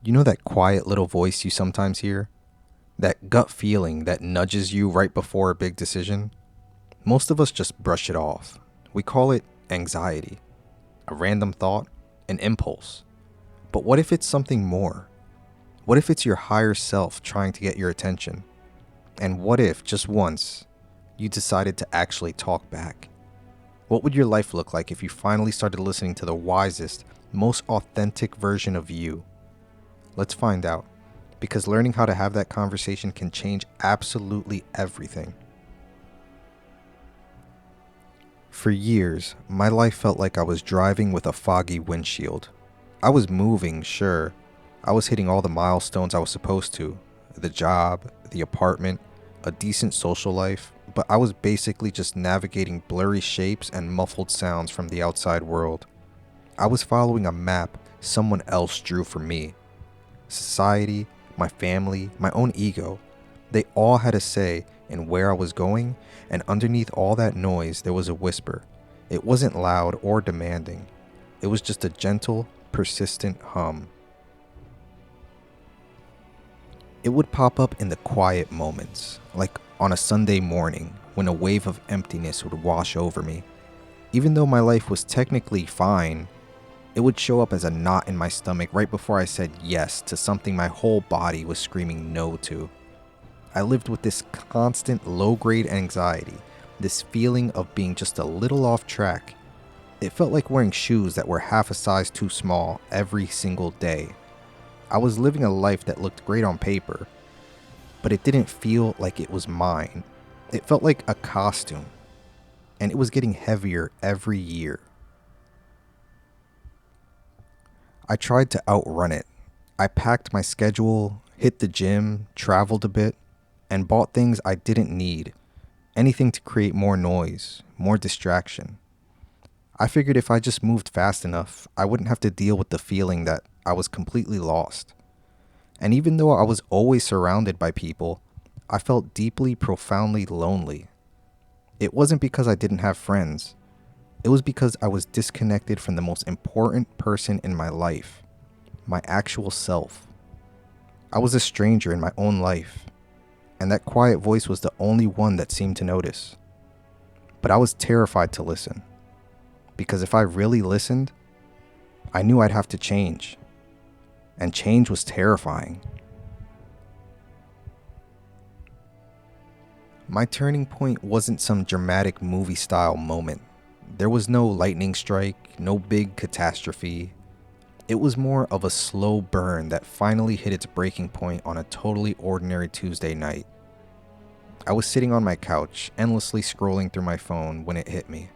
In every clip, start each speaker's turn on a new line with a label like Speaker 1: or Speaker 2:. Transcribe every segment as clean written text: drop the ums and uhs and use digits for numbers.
Speaker 1: You know that quiet little voice you sometimes hear? That gut feeling that nudges you right before a big decision? Most of us just brush it off. We call it anxiety, a random thought, an impulse. But what if it's something more? What if it's your higher self trying to get your attention? And what if, just once, you decided to actually talk back? What would your life look like if you finally started listening to the wisest, most authentic version of you? Let's find out, because learning how to have that conversation can change absolutely everything. For years, my life felt like I was driving with a foggy windshield. I was moving, sure. I was hitting all the milestones I was supposed to. The job, the apartment, a decent social life, but I was basically just navigating blurry shapes and muffled sounds from the outside world. I was following a map someone else drew for me. Society, my family, my own ego, they all had a say in where I was going, and underneath all that noise there was a whisper. It wasn't loud or demanding. It was just a gentle, persistent hum. It would pop up in the quiet moments, like on a Sunday morning when a wave of emptiness would wash over me. Even though my life was technically fine, it would show up as a knot in my stomach right before I said yes to something my whole body was screaming no to. I lived with this constant low-grade anxiety, this feeling of being just a little off track. It felt like wearing shoes that were half a size too small every single day. I was living a life that looked great on paper, but it didn't feel like it was mine. It felt like a costume, and it was getting heavier every year. I tried to outrun it. I packed my schedule, hit the gym, traveled a bit, and bought things I didn't need. Anything to create more noise, more distraction. I figured if I just moved fast enough, I wouldn't have to deal with the feeling that I was completely lost. And even though I was always surrounded by people, I felt deeply, profoundly lonely. It wasn't because I didn't have friends. It was because I was disconnected from the most important person in my life, my actual self. I was a stranger in my own life, and that quiet voice was the only one that seemed to notice. But I was terrified to listen, because if I really listened, I knew I'd have to change, and change was terrifying. My turning point wasn't some dramatic movie-style moment. There was no lightning strike, no big catastrophe. It was more of a slow burn that finally hit its breaking point on a totally ordinary Tuesday night. I was sitting on my couch, endlessly scrolling through my phone when it hit me.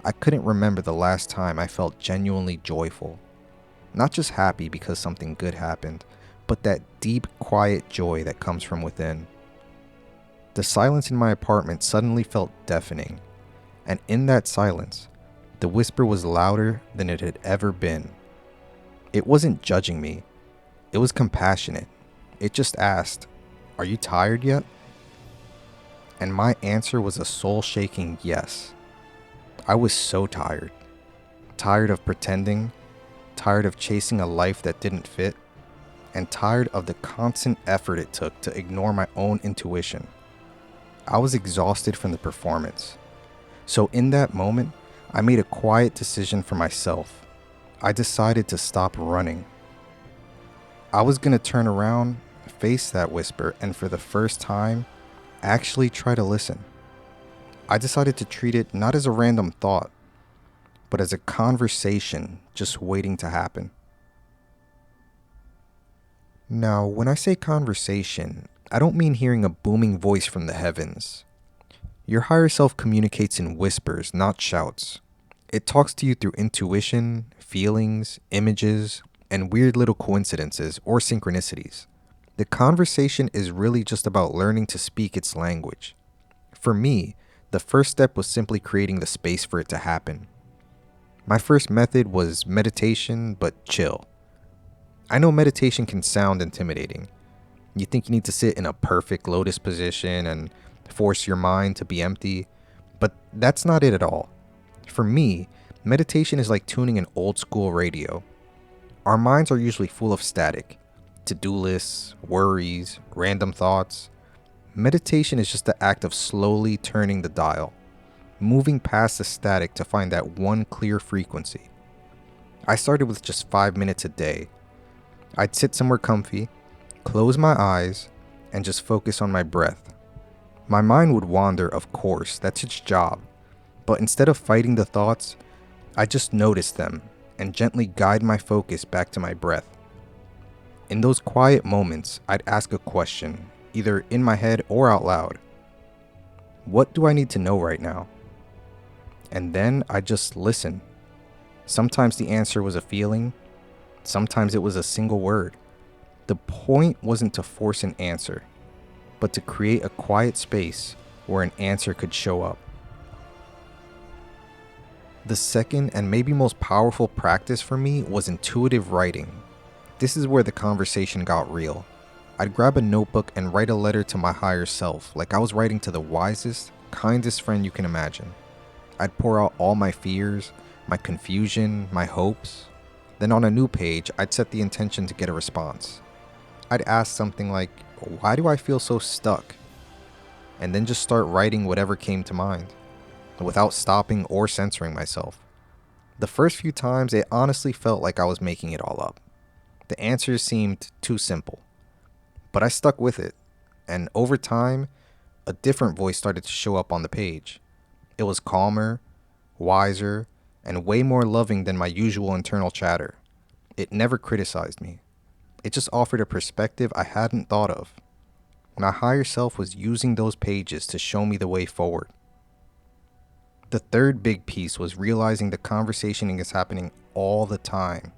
Speaker 1: I couldn't remember the last time I felt genuinely joyful. Not just happy because something good happened, but that deep, quiet joy that comes from within. The silence in my apartment suddenly felt deafening, and in that silence, the whisper was louder than it had ever been. It wasn't judging me, it was compassionate. It just asked, "Are you tired yet?" And my answer was a soul-shaking yes. I was so tired. Tired of pretending, tired of chasing a life that didn't fit, and tired of the constant effort it took to ignore my own intuition. I was exhausted from the performance. So in that moment, I made a quiet decision for myself. I decided to stop running. I was going to turn around, face that whisper, and for the first time, actually try to listen. I decided to treat it not as a random thought, but as a conversation just waiting to happen. Now, when I say conversation, I don't mean hearing a booming voice from the heavens. Your higher self communicates in whispers, not shouts. It talks to you through intuition, feelings, images, and weird little coincidences or synchronicities. The conversation is really just about learning to speak its language. For me, the first step was simply creating the space for it to happen. My first method was meditation, but chill. I know meditation can sound intimidating. You think you need to sit in a perfect lotus position and force your mind to be empty, but that's not it at all. For me, meditation is like tuning an old school radio. Our minds are usually full of static, to-do lists, worries, random thoughts. Meditation is just the act of slowly turning the dial, moving past the static to find that one clear frequency. I started with just 5 minutes a day. I'd sit somewhere comfy, close my eyes, and just focus on my breath. My mind would wander, of course, that's its job. But instead of fighting the thoughts, I just notice them and gently guide my focus back to my breath. In those quiet moments, I'd ask a question, either in my head or out loud. What do I need to know right now? And then I'd just listen. Sometimes the answer was a feeling, sometimes it was a single word. The point wasn't to force an answer, but to create a quiet space where an answer could show up. The second and maybe most powerful practice for me was intuitive writing. This is where the conversation got real. I'd grab a notebook and write a letter to my higher self, like I was writing to the wisest, kindest friend you can imagine. I'd pour out all my fears, my confusion, my hopes. Then on a new page, I'd set the intention to get a response. I'd ask something like, why do I feel so stuck? And then just start writing whatever came to mind, without stopping or censoring myself. The first few times, it honestly felt like I was making it all up. The answers seemed too simple. But I stuck with it, and over time, a different voice started to show up on the page. It was calmer, wiser, and way more loving than my usual internal chatter. It never criticized me. It just offered a perspective I hadn't thought of. My higher self was using those pages to show me the way forward. The third big piece was realizing the conversation is happening all the time.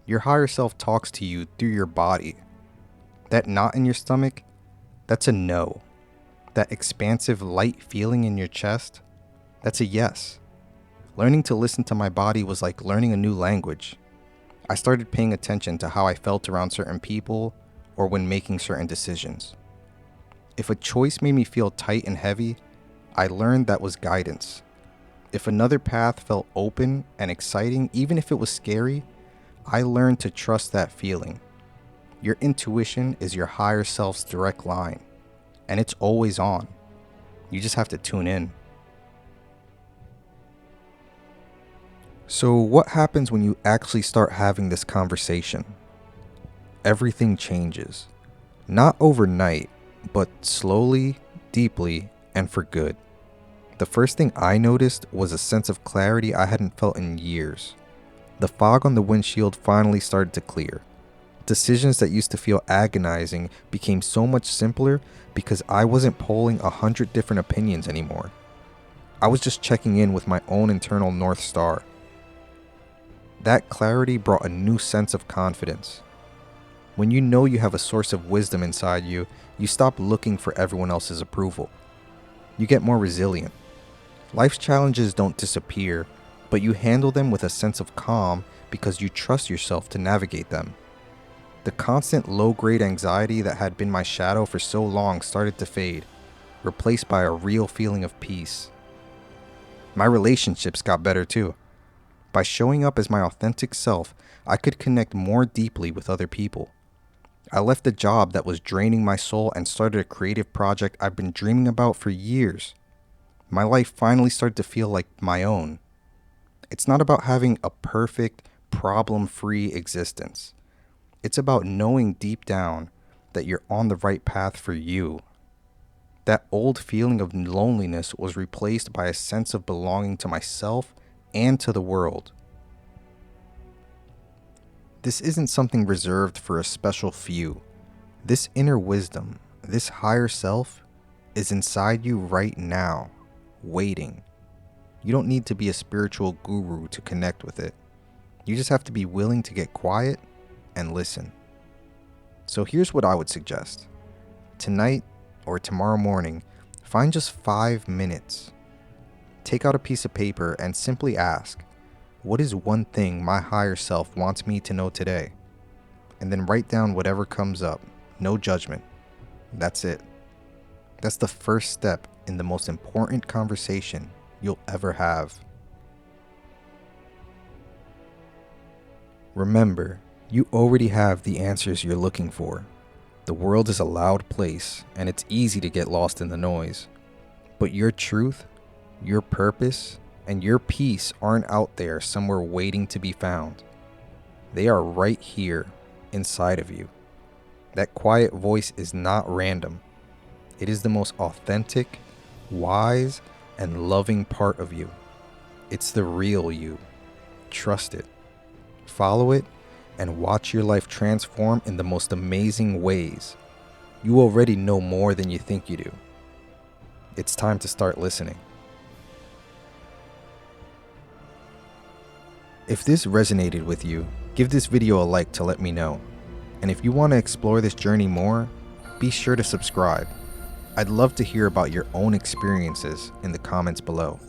Speaker 1: Your higher self talks to you through your body. That knot in your stomach, that's a no. That expansive light feeling in your chest, that's a yes. Learning to listen to my body was like learning a new language. I started paying attention to how I felt around certain people or when making certain decisions. If a choice made me feel tight and heavy, I learned that was guidance. If another path felt open and exciting, even if it was scary, I learned to trust that feeling. Your intuition is your higher self's direct line, and it's always on. You just have to tune in. So what happens when you actually start having this conversation? Everything changes. Not overnight, but slowly, deeply, and for good. The first thing I noticed was a sense of clarity I hadn't felt in years. The fog on the windshield finally started to clear. Decisions that used to feel agonizing became so much simpler because I wasn't polling 100 different opinions anymore. I was just checking in with my own internal North Star. That clarity brought a new sense of confidence. When you know you have a source of wisdom inside you, you stop looking for everyone else's approval. You get more resilient. Life's challenges don't disappear, but you handle them with a sense of calm because you trust yourself to navigate them. The constant low-grade anxiety that had been my shadow for so long started to fade, replaced by a real feeling of peace. My relationships got better too. By showing up as my authentic self, I could connect more deeply with other people. I left a job that was draining my soul and started a creative project I've been dreaming about for years. My life finally started to feel like my own. It's not about having a perfect, problem-free existence. It's about knowing deep down that you're on the right path for you. That old feeling of loneliness was replaced by a sense of belonging to myself and to the world. This isn't something reserved for a special few. This inner wisdom, this higher self, is inside you right now, waiting. You don't need to be a spiritual guru to connect with it. You just have to be willing to get quiet and listen. So here's what I would suggest. Tonight or tomorrow morning, find just 5 minutes. Take out a piece of paper and simply ask, what is one thing my higher self wants me to know today? And then write down whatever comes up. No judgment. That's it. That's the first step in the most important conversation you'll ever have. Remember, You already have the answers you're looking for. The world is a loud place, and it's easy to get lost in the noise. But your truth, your purpose, and your peace aren't out there somewhere waiting to be found. They are right here, inside of you. That quiet voice is not random. It is the most authentic, wise, and loving part of you. It's the real you. Trust it. Follow it, and watch your life transform in the most amazing ways. You already know more than you think you do. It's time to start listening. If this resonated with you, give this video a like to let me know. And if you want to explore this journey more, be sure to subscribe. I'd love to hear about your own experiences in the comments below.